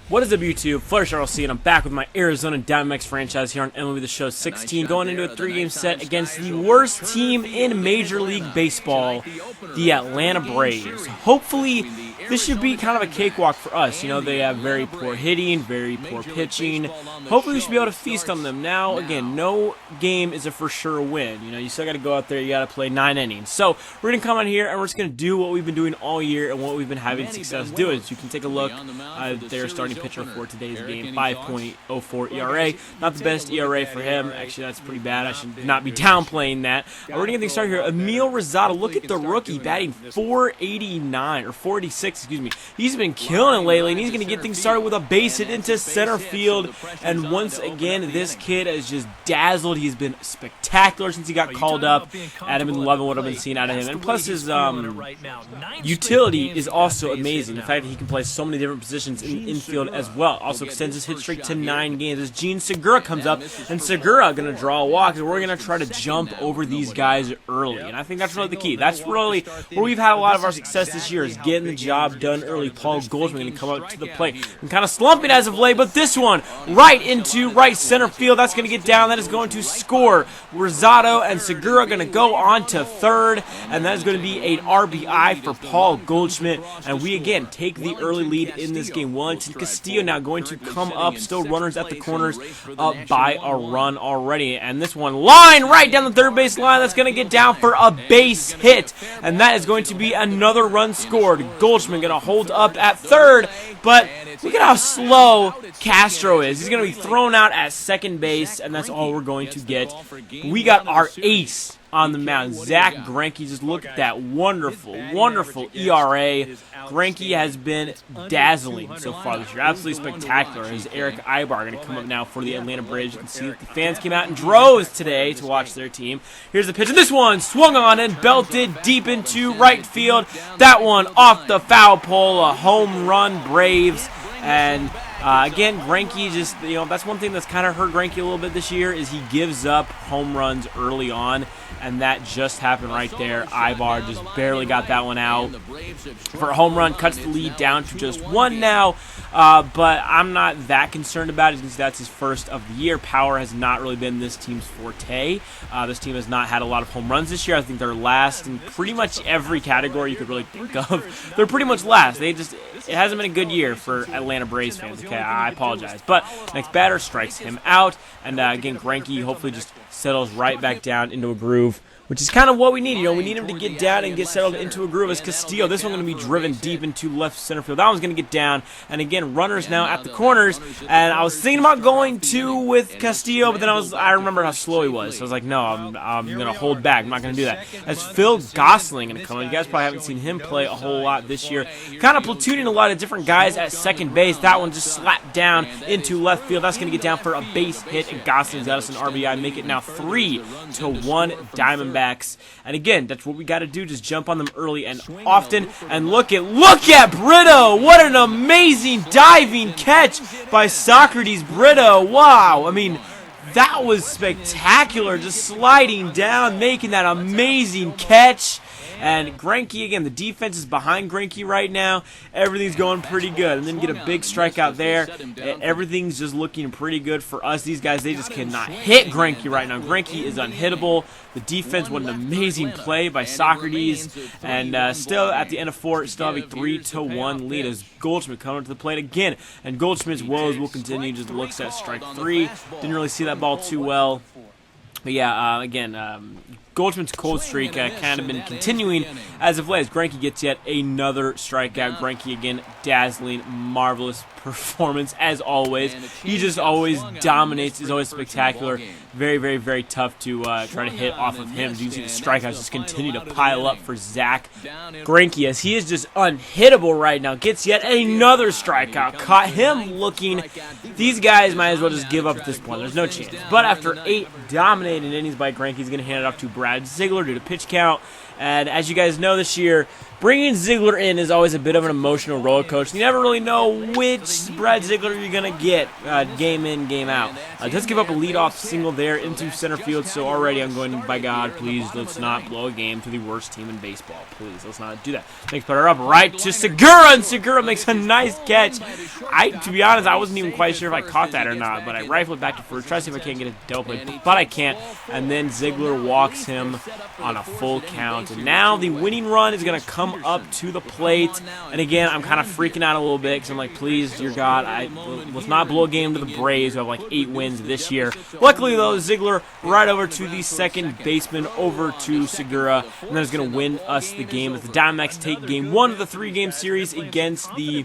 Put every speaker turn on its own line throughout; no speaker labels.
What is up, YouTube? Flutter RLC, and I'm back with my Arizona Diamondbacks franchise here on MLB The Show 16, going into a 3-game set against the worst team in Major League Baseball, the Atlanta Braves. Hopefully, this should be kind of a cakewalk for us. You know, they have very poor hitting, very poor pitching. Hopefully, we should be able to feast on them. Now, again, no game is a for sure win. You know, you still got to go out there, you got to play 9 innings. So, we're going to come on here, and we're just going to do what we've been doing all year and what we've been having success doing. So, you can take a look. They're starting pitcher for today's game, 5.04 ERA. Not the best ERA for him. Actually, that's pretty bad. I should not be downplaying that. We're going to get things started here. Emil Rosado, look at the rookie batting 489 or 486, excuse me. He's been killing it lately, and he's going to get things started with a base hit into center field. And once again, this kid has just dazzled. He's been spectacular since he got called up. I've been loving what I've been seeing out of him. And plus, his utility is also amazing. The fact that he can play so many different positions in the infield as well. Also extends his hit streak to 9 games as Gene Segura comes up, and Segura going to draw a walk, and we're going to try to jump over these guys early, and I think that's really the key. That's really where we've had a lot of our success this year, is getting the job done early. Paul Goldschmidt going to come up to the plate and kind of slumping as of late, but this one right into right center field, that's going to get down. That is going to score. Rosado and Segura going to go on to third, and that is going to be an RBI for Paul Goldschmidt, and we again take the early lead in this game. Wellington Castillo now going to come up, still runners at the corners, up by a run already, and this one line right down the third base line, that's going to get down for a base hit, and that is going to be another run scored. Goldschmidt going to hold up at third, but look at how slow Castro is. He's going to be thrown out at second base, and that's all we're going to get. We got our ace on the mound, Zach Greinke. Just look at that wonderful, wonderful ERA. Greinke has been dazzling so far this year, absolutely spectacular. As Eric Ibar going to come up now for the Atlanta Braves. You can see that the fans came out in droves today to watch their team. Here's the pitch, and this one swung on and belted deep into right field. That one off the foul pole, a home run, Braves. And again, Greinke just, you know, that's one thing that's kind of hurt Greinke a little bit this year, is he gives up home runs early on, and that just happened right there. Ibar just barely got that one out for a home run, cuts the lead down to just 1 now, but I'm not that concerned about it since that's his first of the year. Power has not really been this team's forte. This team has not had a lot of home runs this year. I think they're last in pretty much every category you could really think of. They're pretty much last. It hasn't been a good year for Atlanta Braves fans. Okay, I apologize. But next batter strikes him out, and again, Greinke hopefully just settles right back down into a groove, which is kind of what we need. You know, we need him to get down and get settled into a groove as Castillo. This one's going to be driven deep into left center field. That one's going to get down. And again, runners now at the corners. And I was thinking about going with Castillo, but then I remembered how slow he was. So I was like, no, I'm going to hold back. I'm not going to do that. As Phil Gosselin going to come in. You guys probably haven't seen him play a whole lot this year. Kind of platooning a lot of different guys at second base. That one just slapped down into left field. That's going to get down for a base hit. And Gosselin's got us an RBI. Make it now 3-1 Diamondbacks. And again, that's what we got to do, just jump on them early and often. And look at Brito. What an amazing diving catch by Socrates Brito. Wow, I mean, that was spectacular, just sliding down, making that amazing catch. And Greinke, again, the defense is behind Greinke right now. Everything's going pretty good. And then get a big strikeout there. Everything's just looking pretty good for us. These guys, they just cannot hit Greinke right now. Greinke is unhittable. The defense, what an amazing play by Socrates. And still, at the end of 4, still have a 3-1 lead as Goldschmidt coming to the plate again. And Goldschmidt's woes will continue. Just looks at strike 3. Didn't really see that ball too well. But yeah, again, Goldschmidt's cold streak kind of been continuing as of late as Greinke gets yet another strikeout. Greinke again, dazzling, marvelous performance as always. He just always dominates. He's always spectacular. Very, very, very tough to try to hit off of him. You can see the strikeouts just continue to pile up for Zach Greinke as he is just unhittable right now. Gets yet another strikeout. Caught him looking. These guys might as well just give up at this point. There's no chance. But after 8 dominating innings by Greinke, he's going to hand it off to Brad Ziegler due to pitch count. And as you guys know this year, Bringing Ziegler in is always a bit of an emotional roller coaster. You never really know which Brad Ziegler you're going to get game in, game out. Does give up a leadoff single there into center field, so already I'm going, by God, please, let's not blow a game to the worst team in baseball. Please, let's not do that. Makes putter up right to Segura, and Segura makes a nice catch. To be honest, I wasn't even quite sure if I caught that or not, but I rifle it back to first, try to see if I can't get a double play, but I can't, and then Ziegler walks him on a full count, and now the winning run is going to come up to the plate, and again, I'm kind of freaking out a little bit, because I'm like, please, dear God, let's not blow a game to the Braves, who have like 8 wins this year. Luckily, though, Ziegler right over to the second baseman, over to Segura, and then is going to win us the game as the Diamondbacks take game 1 of the 3-game series against the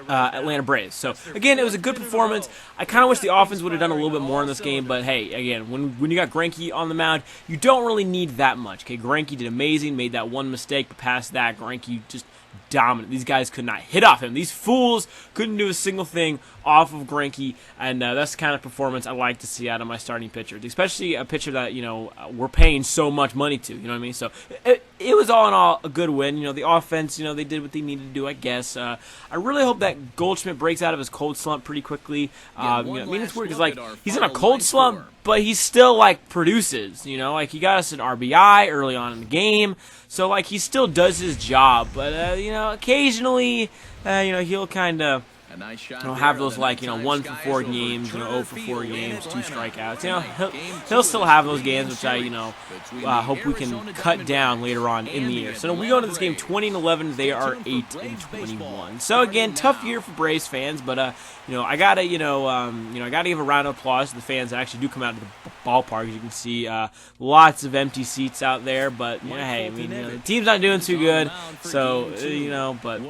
Atlanta Braves. So, again, it was a good performance. I kind of wish the offense would have done a little bit more in this game, but hey, again, when you got Greinke on the mound, you don't really need that much. Okay, Greinke did amazing, made that one mistake, but past that, Greinke just dominant. These guys could not hit off him. These fools couldn't do a single thing off of Greinke, and that's the kind of performance I like to see out of my starting pitcher, especially a pitcher that, you know, we're paying so much money to, you know what I mean? So it was all in all a good win. You know, the offense, you know, they did what they needed to do, I guess. I really hope that Goldschmidt breaks out of his cold slump pretty quickly. You know, I mean, it's weird because, like, he's in a cold slump, but he still, like, produces, you know? Like, he got us an RBI early on in the game, so, like, he still does his job. But, you know, occasionally, you know, he'll kind of, you know, have those, like, you know, 1 for 4 games, you know, 0 for 4 games, 2 strikeouts. You know, he'll still have those games, which I, you know, hope we can cut down later on in the year. So we go into this game 20-11. They are 8-21. So again, tough year for Braves fans, but you know, I gotta, you know, I gotta give a round of applause to the fans that actually do come out to the ballpark. As you can see, lots of empty seats out there, but you know, hey, I mean, you know, the team's not doing too good, so you know, but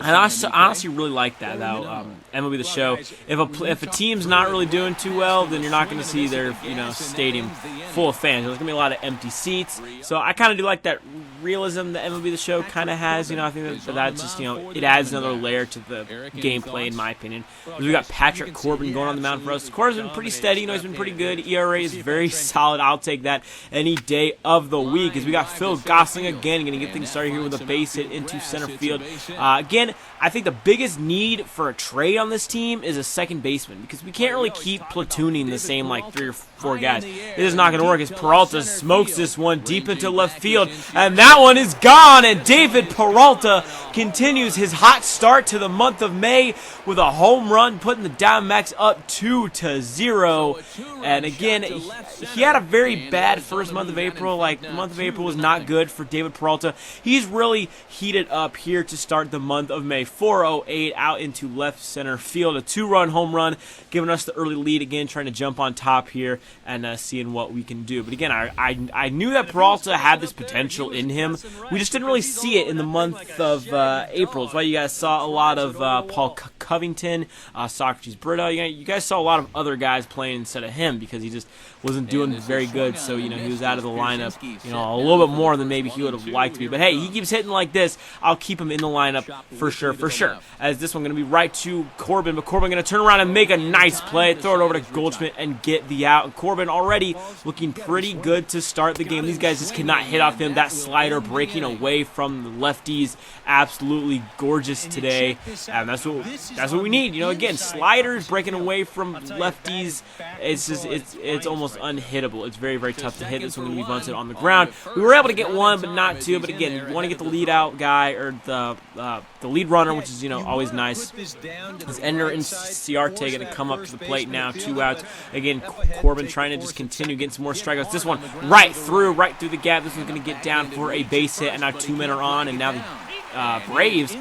I honestly really like that. MLB The Show. If a team's not really doing too well, then you're not going to see their, you know, stadium full of fans. There's going to be a lot of empty seats. So I kind of do like that realism that MLB The Show kind of has. You know, I think that just, you know, it adds another layer to the gameplay, in my opinion. We got Patrick Corbin going on the mound for us. Corbin's been pretty steady. You know, he's been pretty good. ERA is very solid. I'll take that any day of the week. As we got Phil Gosling again, going to get things started here with a base hit into center field. Again, I think the biggest need for a trade on this team is a second baseman, because we can't really keep platooning the same, like, 3 or 4 guys. It is not going to work as Peralta smokes this one deep into left field, and that one is gone, and David Peralta continues his hot start to the month of May with a home run, putting the Diamondbacks up 2-0. And again, he had a very bad first month of April. Like, the month of April was not good for David Peralta. He's really heated up here to start the month of May. 408 out into left center field, a 2-run home run, giving us the early lead again, trying to jump on top here and seeing what we can do. But again, I knew that Peralta had this potential in him. We just didn't really see it in the month of April. That's why you guys saw a lot of Paul Covington, Socrates Brito. You guys saw a lot of other guys playing instead of him, because he just wasn't doing very good. So, you know, he was out of the lineup, you know, a little bit more than maybe he would have liked to be. But hey, he keeps hitting like this, I'll keep him in the lineup for sure. As this one going to be right to Corbin, but Corbin going to turn around and make a nice play, throw it over to Goldschmidt and get the out. And Corbin already looking pretty good to start the game. These guys just cannot hit off him. That slider breaking away from the lefties, absolutely gorgeous today. And that's what we need. You know, again, sliders breaking away from lefties. It's just it's almost unhittable. It's very, very tough to hit. This one going to be bunted on the ground. We were able to get one, but not two. But again, you want to get the lead out guy, or the lead runner, which is, you know, always nice. As Ender and Ciarte going to come up to the plate now, 2 outs. Again, Corbin trying to just continue getting some more strikeouts. This one right through the gap. This one's going to get down for a base hit, and now 2 men are on, and now the Braves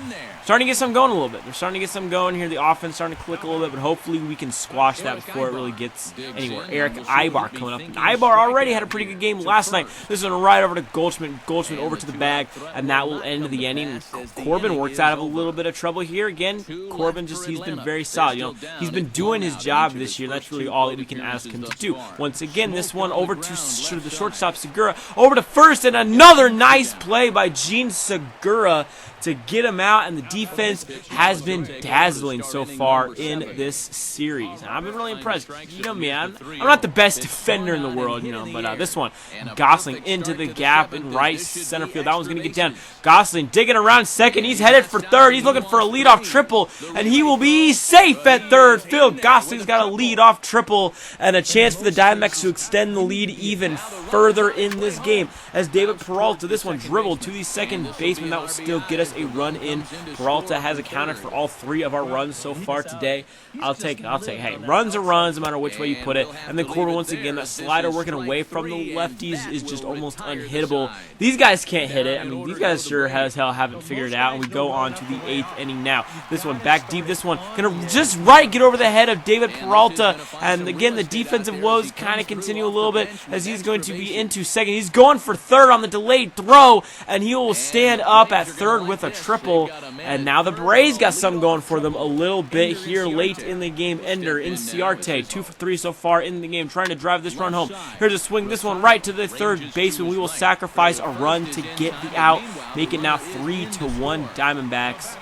starting to get some going a little bit. They're starting to get some going here. The offense starting to click a little bit, but hopefully we can squash that before it really gets anywhere. Eric Ibar coming up. And Ibar already had a pretty good game last night. This is going to ride over to Goldschmidt. Goldschmidt over to the bag, and that will end the inning. Corbin works out of a little bit of trouble here. Again, Corbin he's been very solid. You know, he's been doing his job this year. That's really all that we can ask him to do. Once again, this one over to the shortstop, Segura, over to first, and another nice play by Gene Segura to get him out, and the defense has been dazzling so far in this series. And I've been really impressed. You know me, I'm not the best defender in the world, but this one, Gosling into the gap in right center field. That one's going to get down. Gosling digging around second. He's headed for third. He's looking for a leadoff triple, and he will be safe at third. Phil Gosling's got a leadoff triple and a chance for the Diamondbacks to extend the lead even further in this game. As David Peralta, this one dribbled to the second baseman. That will still get us a run in. Peralta has accounted for all 3 of our runs so far today. I'll take it. Hey, runs are runs, no matter which way you put it. And then Corbin, once again, that slider working away from the lefties is just almost unhittable. These guys can't hit it. I mean, these guys sure as hell haven't figured it out. And we go on to the 8th inning now. This one back deep. This one gonna just get over the head of David Peralta. And again, the defensive woes kind of continue a little bit as he's going to be into second. He's going for third on the delayed throw, and he will stand up at third with a triple. And now the Braves got something going for them a little bit here late in the game. Ender Inciarte, 2 for 3 so far in the game, trying to drive this run home. Here's a swing, this one right to the third baseman. We will sacrifice a run to get the out, make it now 3-1 Diamondbacks.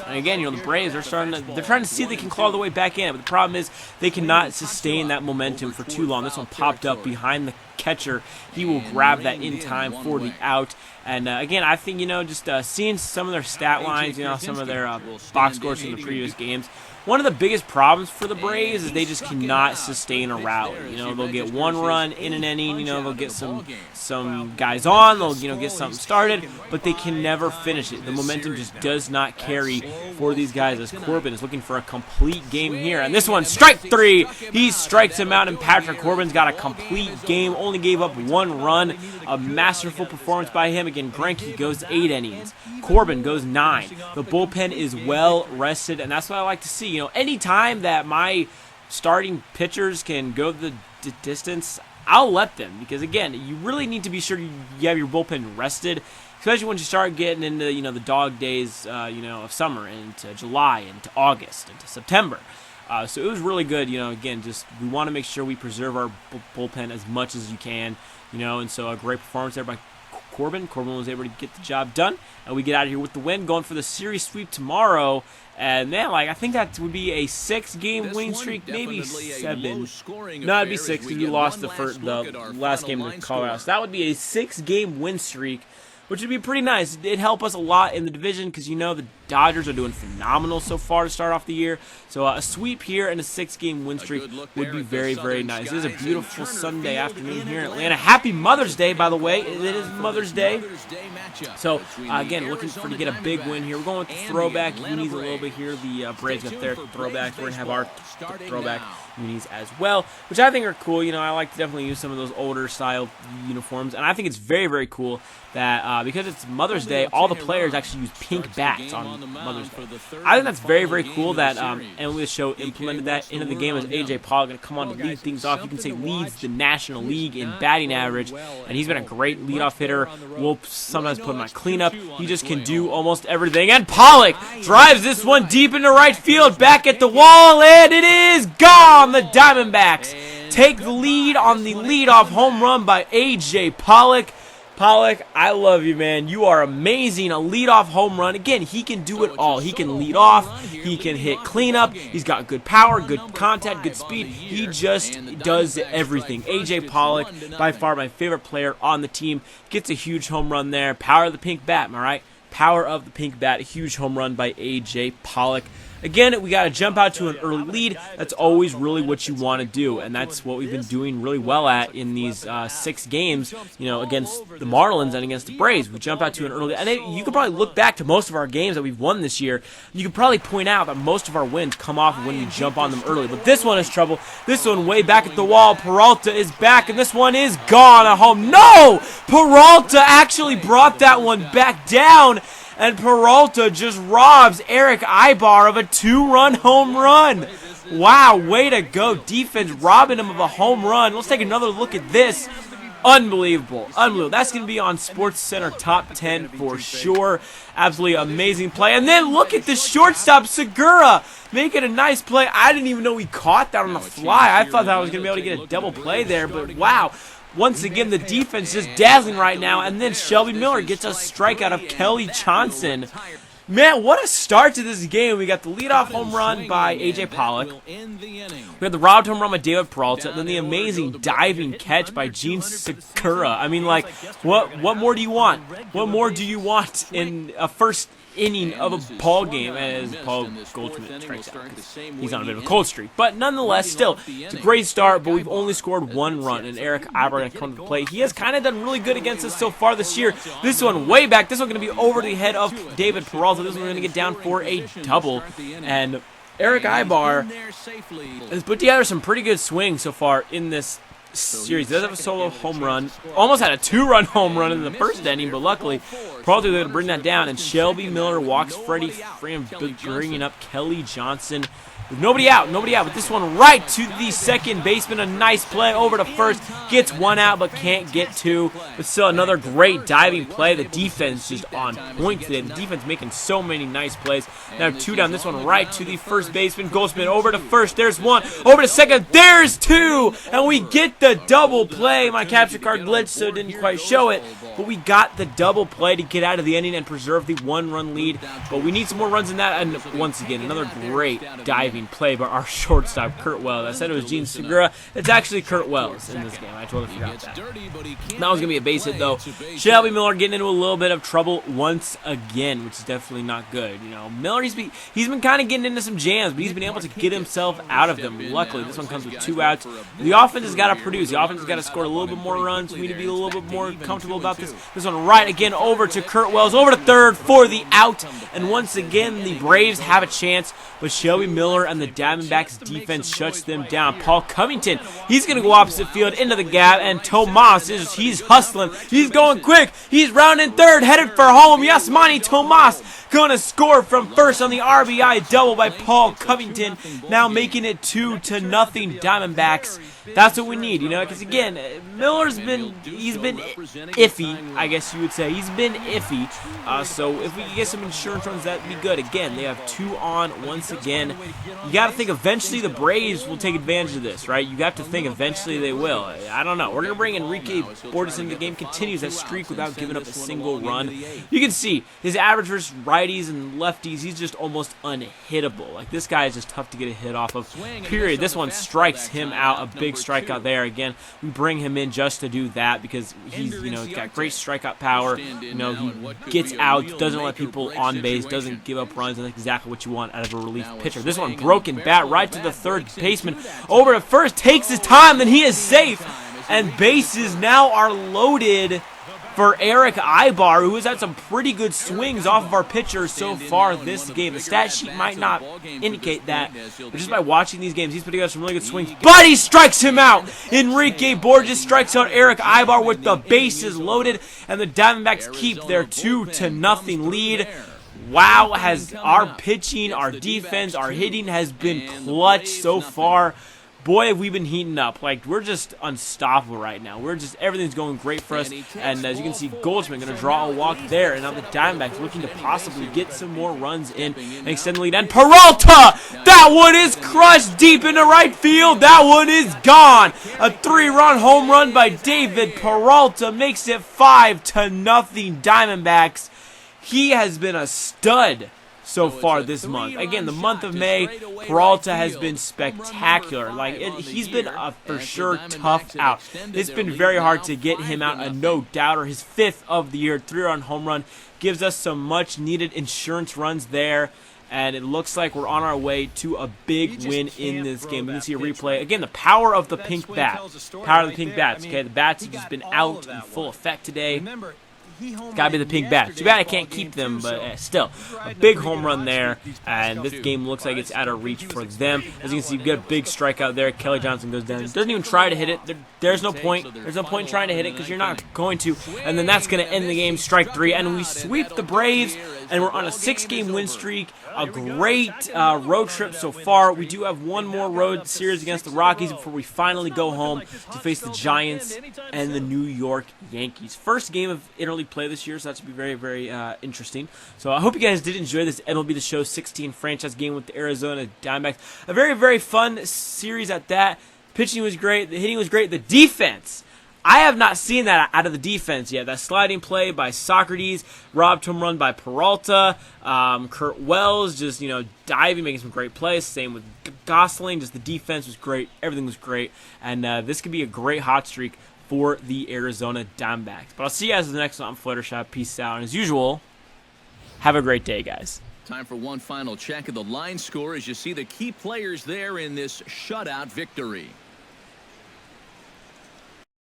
And again, the Braves are they're trying to see if they can claw their way back in, but the problem is they cannot sustain that momentum for too long. This one popped up behind the catcher. He will grab that in time for the out. And again, I think, just seeing some of their stat lines, some of their box scores from the previous games, one of the biggest problems for the Braves is they just cannot sustain a rally. They'll get one run in an inning, they'll get some guys on, they'll, get something started, but they can never finish it. The momentum just does not carry for these guys as Corbin is looking for a complete game here. And this one, strike 3, he strikes him out, and Patrick Corbin's got a complete game, only gave up 1 run, a masterful performance by him. Again, Greinke goes 8 innings, Corbin goes 9. The bullpen is well rested, and that's what I like to see. Any time that my starting pitchers can go the distance, I'll let them, because again, you really need to be sure you have your bullpen rested, especially once you start getting into the dog days of summer, into July, into August, into September. So it was really good. Again, just we want to make sure we preserve our bullpen as much as you can. And so a great performance there by Corbin. Corbin was able to get the job done, and we get out of here with the win, going for the series sweep tomorrow. And man, I think that would be a 6-game winning streak, maybe 7. No, it'd be 6 because you lost the last game of Colorado. So that would be a 6-game win streak, which would be pretty nice. It'd help us a lot in the division because the Dodgers are doing phenomenal so far to start off the year. So a sweep here and a 6-game win streak would be very, very nice. It is a beautiful Sunday afternoon here in Atlanta. Happy Mother's Day, by the way. It is Mother's Day. So again, looking to get a big win here. We're going with the throwback unis a little bit here. The Braves got their throwbacks. We're going to have our throwback unis as well, which I think are cool. I like to definitely use some of those older style uniforms, and I think it's very, very cool that because it's Mother's Day, all the players actually use pink bats on Mother's Day. I think that's very, very cool that MLB The Show implemented that into the game. As A.J. Pollock going to come on to lead things off. You can say leads the National League in batting average, and he's been a great leadoff hitter. We'll sometimes put him on cleanup. He just can do almost everything. And Pollock drives this one deep into right field, back at the wall, and it is gone. The Diamondbacks take the lead on the leadoff home run by A.J. Pollock. Pollock, I love you, man. You are amazing. A leadoff home run. Again, he can do it all. He can lead off. He can hit cleanup. He's got good power, good contact, good speed. He just does everything. A.J. Pollock, by far my favorite player on the team, gets a huge home run there. Power of the pink bat, am I right? Power of the pink bat. A huge home run by A.J. Pollock. Again, we got to jump out to an early lead. That's always really what you want to do, and that's what we've been doing really well at in these 6 games, against the Marlins and against the Braves. We jump out to an early, and you could probably look back to most of our games that we've won this year. You could probably point out that most of our wins come off when we jump on them early, but this one is trouble. This one way back at the wall. Peralta is back, and this one is gone at home. No! Peralta actually brought that one back down, and Peralta just robs Eric Ibar of a 2-run home run. Wow, way to go. Defense robbing him of a home run. Let's take another look at this. Unbelievable. Unbelievable. That's going to be on SportsCenter Top 10 for sure. Absolutely amazing play. And then look at the shortstop, Segura, making a nice play. I didn't even know he caught that on the fly. I thought that I was going to be able to get a double play there, but wow. Once again, the defense just dazzling right now, and then Shelby Miller gets a strikeout of Kelly Johnson. Man, what a start to this game. We got the leadoff home run by A.J. Pollock. We had the robbed home run by David Peralta, and then the amazing diving catch by Gene Segura. I mean, like, what more do you want? What more do you want in a first inning of a ball game as Paul Goldschmidt strikes out? He's on a bit of a cold streak. But nonetheless, still, it's a great start, but we've only scored one run, and Eric Ibar going to come to the plate. He has kind of done really good against us so far this year. This one way back. This one going to be over the head of David Peralta. This one going to get down for a double. And Eric Ibar has put together some pretty good swings so far in this series. He does have a solo home run. Almost had a 2-run home run in the first inning, but luckily Peralta was able to bring that down, and Shelby Miller walks Freddie Freeman, bringing up Kelly Johnson. With nobody out, but this one right to the second baseman. A nice play over to first. Gets one out, but can't get two. But still another great diving play. The defense just on point today. The defense making so many nice plays. Now 2 down. This one right to the first baseman. Goldschmidt over to first. There's 1. Over to second. There's 2. And we get the double play. My capture card glitched, so it didn't quite show it. But we got the double play to get out of the inning and preserve the 1-run lead. But we need some more runs than that. And once again, another great diving play by our shortstop, Kurt Wells. I said it was Gene Segura. It's actually Kurt Wells in this game. I totally forgot that. That was going to be a base hit, though. Shelby Miller getting into a little bit of trouble once again, which is definitely not good. You know, Miller, he's been kind of getting into some jams, but he's been able to get himself out of them. Luckily, this one comes with 2 outs. The offense has got to produce. The offense has got to score a little bit more runs. We need to be a little bit more comfortable about this. This one right again over to Kurt Wells, over to third for the out. And once again, the Braves have a chance, but Shelby Miller and the Diamondbacks defense shuts them down. Paul Covington, he's going to go opposite field into the gap, and Tomas, he's hustling. He's going quick. He's rounding third, headed for home. Yasmani Tomas going to score from first on the RBI double by Paul Covington, now making it 2-0 Diamondbacks. That's what we need, you know, because again, Miller's been iffy, I guess you would say. He's been iffy, so if we can get some insurance runs, that'd be good. Again, they have 2 on once again. You got to think eventually the Braves will take advantage of this, right? You got to think eventually they will. I don't know. We're going to bring Enrique Borges into the game, continues that streak without giving up a single run. You can see his average versus righties and lefties, he's just almost unhittable. Like, this guy is just tough to get a hit off of, period. This one strikes him out, a big strikeout there. Again, we bring him in just to do that because he's, you know, he's got great strikeout power. You know, he gets out, doesn't let people on base, doesn't give up runs, and that's exactly what you want out of a relief pitcher. This one broken bat right to the third baseman, over to first, takes his time, then he is safe, and bases now are loaded for Eric Ibar, who has had some pretty good swings off of our pitchers so far this game. The stat sheet might not indicate that, but just by watching these games, he's putting out some really good swings. But he strikes him out! Enrique Borges strikes out Eric Ibar with the bases loaded, and the Diamondbacks keep their 2-0 lead. Wow, has our pitching, our defense, our hitting has been clutch so far. Boy, have we been heating up. Like, we're just unstoppable right now. Everything's going great for us. And as you can see, Goldschmidt going to draw a walk there. And now the Diamondbacks looking to possibly get some more runs in and extend the lead. And Peralta! That one is crushed deep into right field. That one is gone. A 3-run home run by David Peralta makes it 5-0 Diamondbacks. He has been a stud so far this month. Again, the month of May, Peralta has been spectacular. Like, he's been a for sure tough out. It's been very hard to get him out, a no-doubter. His 5th of the year, 3-run home run, gives us some much-needed insurance runs there. And it looks like we're on our way to a big win in this game. You can see a replay. Again, the power of the pink bat. Power of the pink bats. Okay, the bats have just been out in full effect today. Gotta be the pink bat. Too bad I can't keep them, but still, a big home run there, and this game looks like it's out of reach for them. As you can see, we get a big strikeout there. Kelly Johnson goes down. Doesn't even try to hit it. There's no point. There's no point in trying to hit it because you're not going to. And then that's going to end the game, strike 3, and we sweep the Braves, and we're on a 6-game win streak. A great road trip so far. We do have one more road series against the Rockies before we finally go home to face the Giants and the New York Yankees. First game of interleague play this year, so that should be very, very interesting. So I hope you guys did enjoy this MLB The Show 16 franchise game with the Arizona Diamondbacks. A very, very fun series at that. Pitching was great. The hitting was great. The defense, I have not seen that out of the defense yet. That sliding play by Socrates, robbed home run by Peralta, Kurt Wells just, diving, making some great plays. Same with Gosling. Just the defense was great. Everything was great. And this could be a great hot streak for the Arizona Diamondbacks. But I'll see you guys in the next one on Fluttershy. Peace out. And as usual, have a great day, guys.
Time for one final check of the line score as you see the key players there in this shutout victory.